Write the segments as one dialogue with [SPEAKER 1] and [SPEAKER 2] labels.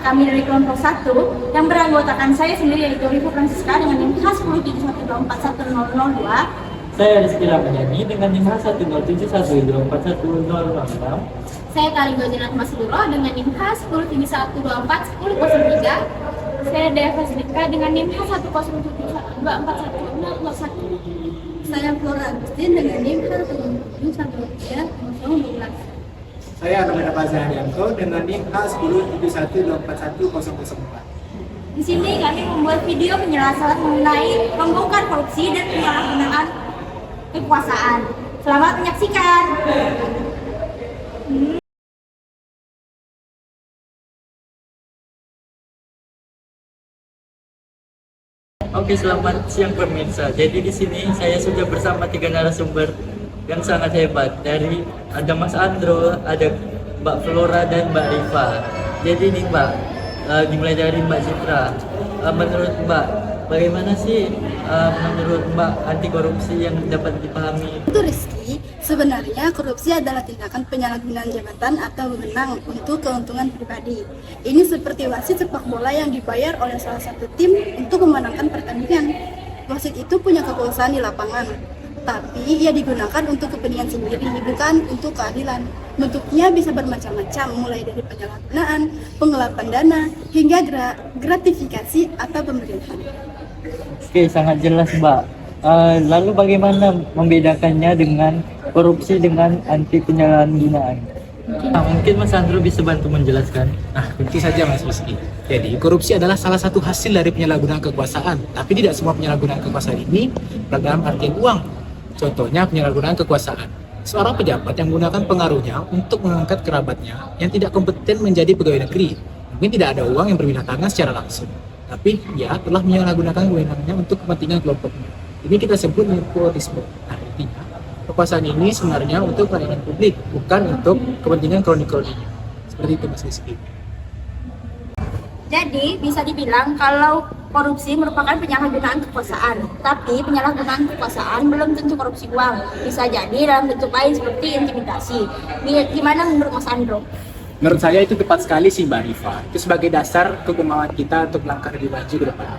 [SPEAKER 1] kami dari kelompok 1 yang beranggotakan saya sendiri yaitu Rifu Francisca dengan NIM H1071241002.
[SPEAKER 2] Saya Rizky Ramadhani dengan NIM H1071241006.
[SPEAKER 1] Saya Karigo Jenat Masduro dengan NIM H1031241003. Saya Deva Sidika dengan NIM H10724101.
[SPEAKER 3] Saya Flora Agustin dengan NIM H10713012.
[SPEAKER 4] Saya Armada Fazal Hadianto dengan NIM H1071241004.
[SPEAKER 1] Di sini kami membuat video penjelasan mengenai pembongkar korupsi dan penyalahgunaan kekuasaan. Selamat menyaksikan.
[SPEAKER 2] Oke, selamat siang pemirsa. Jadi di sini saya sudah bersama 3 narasumber yang sangat hebat. Ada Mas Andro, ada Mbak Flora dan Mbak Rifa. Jadi nih Mbak, dimulai dari Mbak Citra. Menurut Mbak, bagaimana sih menurut Mbak anti korupsi yang dapat dipahami?
[SPEAKER 3] Untuk Rizky, sebenarnya korupsi adalah tindakan penyalahgunaan jabatan atau wewenang untuk keuntungan pribadi. Ini seperti wasit sepak bola yang dibayar oleh salah satu tim untuk memenangkan pertandingan. Wasit itu punya kekuasaan di lapangan, tapi ia digunakan untuk kepentingan sendiri, bukan untuk keadilan. Bentuknya bisa bermacam-macam, mulai dari penyalahgunaan, penggelapan dana, hingga gratifikasi atau pemberian.
[SPEAKER 2] Oke, sangat jelas Mbak. Lalu bagaimana membedakannya dengan korupsi dengan anti penyalahgunaan? Mungkin Mas Andro bisa bantu menjelaskan.
[SPEAKER 5] Tentu saja Mas Rizky. Jadi, korupsi adalah salah satu hasil dari penyalahgunaan kekuasaan. Tapi tidak semua penyalahgunaan kekuasaan ini dalam artian uang. Contohnya penyalahgunaan kekuasaan. Seorang pejabat yang menggunakan pengaruhnya untuk mengangkat kerabatnya yang tidak kompeten menjadi pegawai negeri. Mungkin tidak ada uang yang berpindah tangan secara langsung, tapi ia telah menyalahgunakan wewenangnya untuk kepentingan kelompoknya. Ini kita sebut nepotisme. Artinya, kekuasaan ini sebenarnya untuk pelayanan publik, bukan untuk kepentingan kroni-kroninya. Seperti itu Mas Rizky.
[SPEAKER 1] Jadi bisa dibilang kalau korupsi merupakan penyalahgunaan kekuasaan, tapi penyalahgunaan kekuasaan belum tentu korupsi uang. Bisa jadi dalam bentuk lain seperti intimidasi. Gimana menurut Mas Andro?
[SPEAKER 5] Menurut saya itu tepat sekali sih Mbak Rifa. Itu sebagai dasar kekemauan kita untuk melangkah lebih maju ke depan.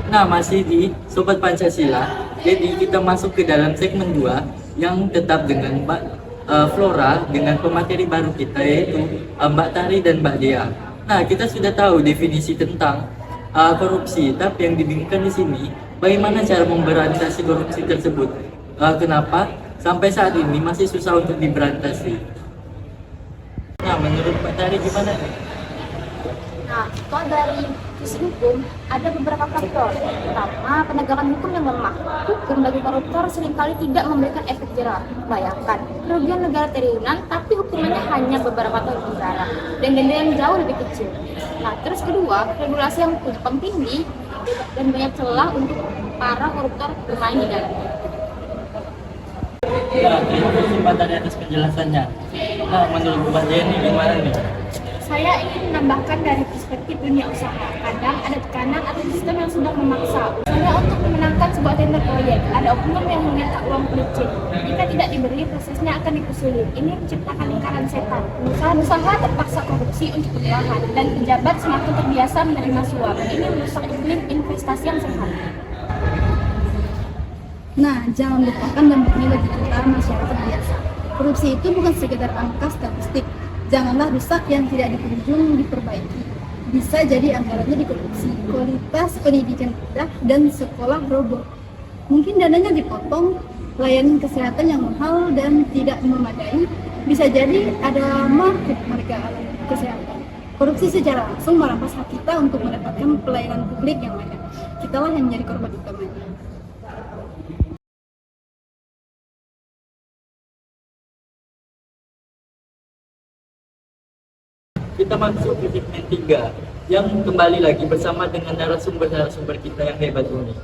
[SPEAKER 2] Nah, masih di Sobat Pancasila. Jadi kita masuk ke dalam segmen 2 yang tetap dengan Mbak Flora dengan pemateri baru kita yaitu Mbak Tari dan Mbak Dea. Nah, kita sudah tahu definisi tentang korupsi, tapi yang dibingungkan di sini bagaimana cara memberantas korupsi tersebut. Kenapa sampai saat ini masih susah untuk diberantasi? Nah, menurut Mbak Tari gimana nih?
[SPEAKER 1] Nah, kalau dari sisi hukum ada beberapa faktor. Pertama, penegakan hukum yang lemah. Hukum bagi koruptor seringkali tidak memberikan efek jerah. Bayangkan, kerugian negara triliunan, tapi hukumannya hanya beberapa tahun penjara dan denda yang jauh lebih kecil. Nah, terus kedua, regulasi yang tumpang tinggi dan banyak celah untuk para koruptor bermain di dalamnya.
[SPEAKER 2] Ya, terima kasih Mbak Tari atas penjelasannya. Nah, menurut Mbak Jenny gimana nih?
[SPEAKER 1] Saya ingin menambahkan dari perspektif dunia usaha. Kadang ada tekanan atau sistem yang sudah memaksa. Misalnya untuk memenangkan sebuah tender proyek, ada oknum yang meminta uang pelicin. Jika tidak diberi, prosesnya akan dipersulit. Ini menciptakan lingkaran setan. Usaha terpaksa korupsi untuk bertahan, dan pejabat semakin terbiasa menerima suap. Ini merusak iklim investasi yang sehat.
[SPEAKER 3] Nah, jangan lupakan dampaknya bagi kita masyarakat biasa. Korupsi itu bukan sekedar angka statistik. Janganlah rusak yang tidak dikunjung diperbaiki. Bisa jadi anggarannya dikorupsi, kualitas pendidikan rendah, dan sekolah roboh. Mungkin dananya dipotong, layanan kesehatan yang mahal dan tidak memadai. Bisa jadi ada market mereka kesehatan. Korupsi secara langsung merampas hak kita untuk mendapatkan pelayanan publik yang layak. Kitalah yang menjadi korban utamanya.
[SPEAKER 2] Kita masuk ke segmen 3 yang kembali lagi bersama dengan narasumber-narasumber kita yang hebat ini.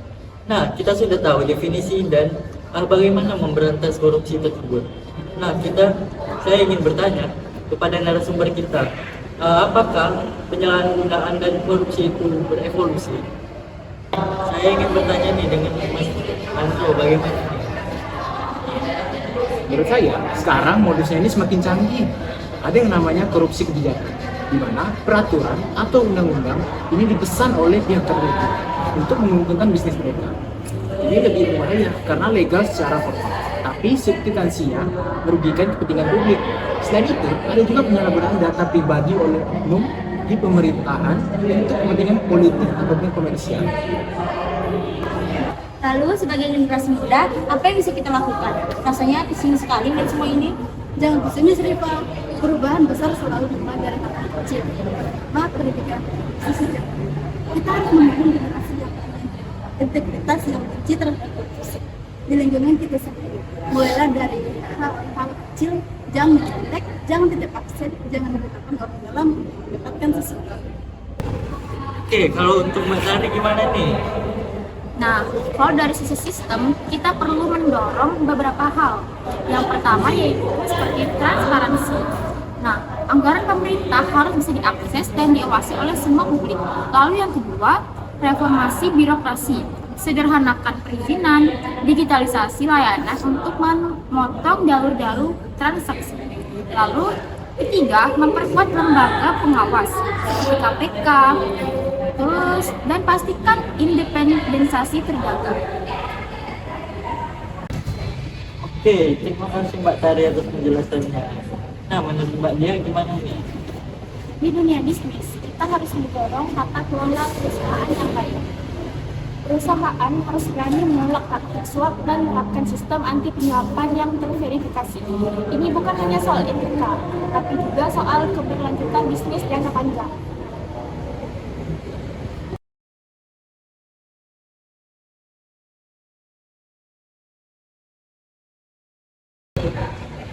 [SPEAKER 2] Nah, kita sudah tahu definisi dan bagaimana memberantas korupsi tersebut. Nah, saya ingin bertanya kepada narasumber kita, apakah penyalahgunaan dan korupsi itu berevolusi? Saya ingin bertanya nih dengan Mas Anto, bagaimana nih?
[SPEAKER 5] Menurut saya, sekarang modusnya ini semakin canggih. Ada yang namanya korupsi kebijakan, di mana peraturan atau undang-undang ini dipesan oleh pihak tertentu untuk menguntungkan bisnis mereka. Ini lebih berbahaya karena legal secara formal, tapi substansinya merugikan kepentingan publik. Selain itu, ada juga penyalahgunaan data pribadi oleh oknum di pemerintahan untuk kepentingan politik ataupun komersial.
[SPEAKER 1] Lalu sebagai generasi muda, apa yang bisa kita lakukan? Rasanya pusing sekali melihat semua ini.
[SPEAKER 3] Jangan pesimis Riva, perubahan besar selalu dimulai dari hal kecil. Maka pendidikan sejak kita harus membangun generasi yang integritas yang benci terhadap korupsi di lingkungan kita sendiri. Mulailah dari hal kecil, jangan mencontek, jangan tidak absen, jangan menggunakan orang dalam mendapatkan sesuatu.
[SPEAKER 2] Oke, kalau untuk Mbak Tari gimana nih?
[SPEAKER 1] Nah, kalau dari sisi sistem, kita perlu mendorong beberapa hal. Yang pertama yaitu seperti transparansi. Nah, anggaran pemerintah harus bisa diakses dan diawasi oleh semua publik. Lalu yang kedua, reformasi birokrasi. Sederhanakan perizinan, digitalisasi layanan untuk memotong jalur-jalur transaksi. Lalu ketiga, memperkuat lembaga pengawas seperti KPK, dan pastikan independensi terjaga.
[SPEAKER 2] Oke, terima kasih Mbak Tari atas penjelasannya. Nah, menurut Mbak Dia gimana nih?
[SPEAKER 1] Di dunia bisnis, kita harus mendorong tata kelola perusahaan yang baik. Perusahaan harus berani menolak praktik suap dan menerapkan sistem anti penyuapan yang terverifikasi. Ini bukan hanya soal etika, tapi juga soal keberlanjutan bisnis jangka panjang.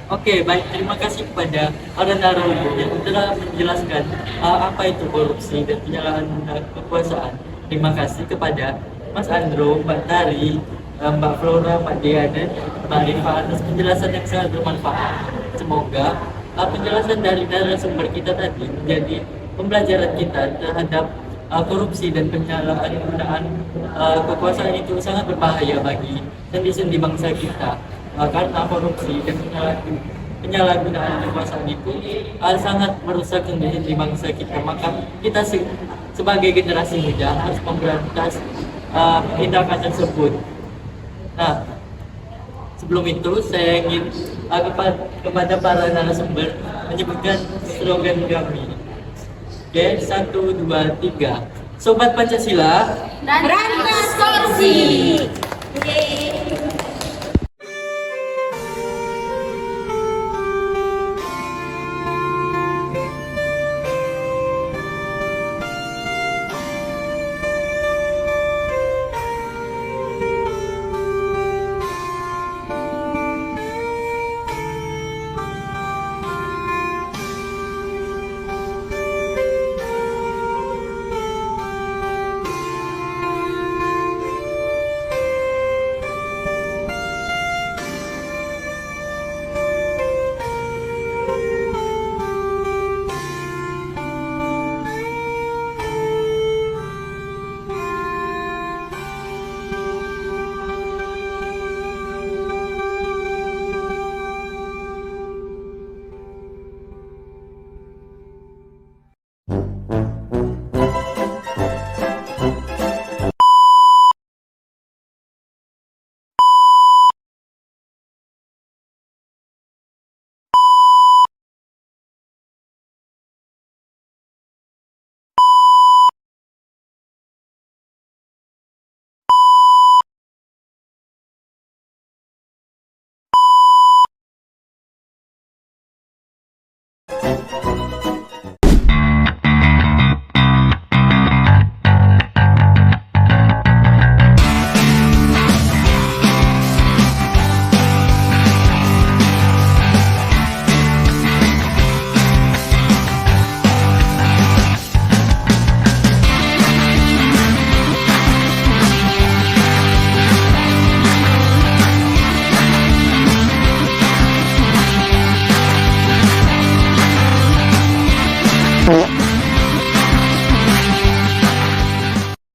[SPEAKER 2] Oke, baik. Terima kasih kepada para narasumber yang telah menjelaskan apa itu korupsi dan penyalahgunaan kekuasaan. Terima kasih kepada Mas Andro, Mbak Tari, Mbak Flora, Mbak Dea, dan Mbak Rifa atas penjelasan yang sangat bermanfaat. Semoga penjelasan dari narasumber kita tadi menjadi pembelajaran kita terhadap korupsi dan penyalahgunaan kekuasaan itu sangat berbahaya bagi sendi-sendi bangsa kita. Karena korupsi dan penyalahgunaan kekuasaan itu sangat merusak sendi-sendi bangsa kita. Maka kita sebagai generasi muda harus memberantas tindakan tersebut. Nah, sebelum itu saya ingin kepada para narasumber menyebutkan slogan kami. Oke, 1, 2, 3. Sobat Pancasila,
[SPEAKER 1] Berantas korupsi.